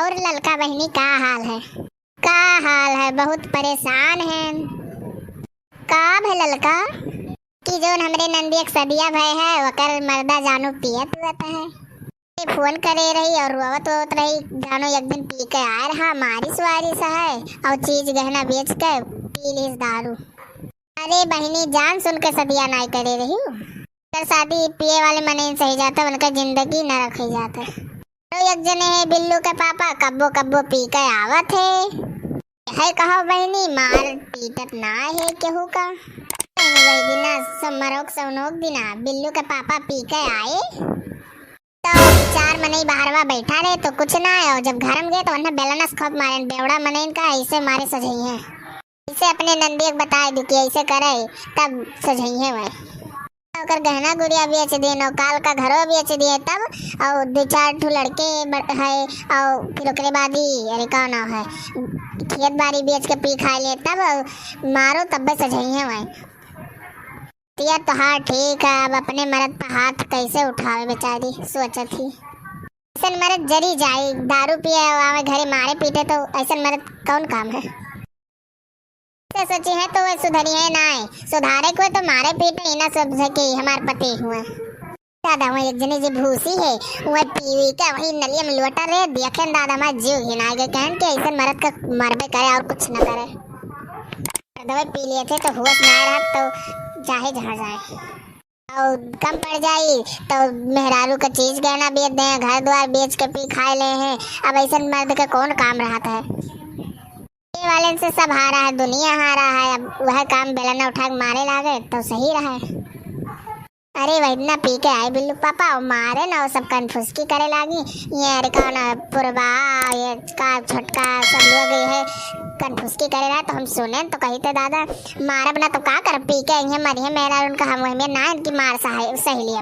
और ललका बहनी का हाल है? का हाल है? बहुत परेशान है। का भे ललका कि जोन हमरे नंदी एक सदिया भय है वकर मर्दा जानू पियत रहता है। फोन करे रही और रोवत रोवत रही जानो एक दिन पी के आए रहा मारिस वारिस है और चीज गहना बेच के पी लीस दारू। अरे बहनी जान सुन के सदिया नाई करे रही हूँ। शादी पिए वाले मने सही जाता उनका जिंदगी न रखी जाता। तो एक जने है बिल्लू के पापा कब्बो कब्बो पी के आवत है कहो बहनी मार पीटत ना है केहू का। वही दिना समरोक सवनोक दिना बिल्लू के पापा पी के आए तो चार मने बाहरवा बैठा रहे तो कुछ ना है और जब घर में गए तो उन्हें बेलनस खोप मारे बेवड़ा मने इनका ऐसे मारे सजई है। इसे अपने नंदी को बताए दी कि ऐसे करे तब सजई है वह और गहना गुड़िया बेच दिए नौकाल का घरों बेच दिए तब और दो चार ठू लड़के है और फिर उसके बाद ही अरे कौन ना है खेत बाड़ी बेच के पी खा लिए तब मारो तब बस सजई है वह। तो हाँ ठीक है अब अपने मर्द पर हाथ कैसे उठावे बेचारी सोचत थी। ऐसा मर्द जरी जाए दारू पिए आवे घरे मारे पीटे तो ऐसा मर्द कौन काम है। सोची है तो वह सुधरी है ना है सुधारे को तो मारे पीटे ना सब कि हमारे पति हुए दादा वह एक जने जो भूसी है वह पीवी का वही नलिया में लोटा रहे देखे दादा हमारा जीव हिना गए कहन के ऐसा मर्द का मरबे करे और कुछ न करे। दवाई पी लिए थे तो होश ना रहा तो चाहे जहाँ जाए और कम पड़ जाई तो मेहरारू का चीज गहना बेच दें घर द्वार बेच के पी खा ले हैं। अब ऐसा मर्द का कौन काम रहा है वाले से सब हारा है दुनिया हारा है। अब वह काम बेलना उठा के मारे लागे तो सही रहा है। अरे वैदना पी के आए बिल्लू पापा मारे ना वो सब कनफुसकी करे लागी ये अरे कौन पुरबा ये का छोटका सब लोग है कनफुसकी करे रहा तो हम सुने तो कही थे दादा मारे बना तो का कर पी के ये मरिए मेरा उनका हम में ना इनकी मार सही लिया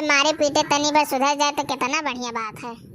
मारे पीटे तनी बस सुधर जाए तो कितना बढ़िया बात है।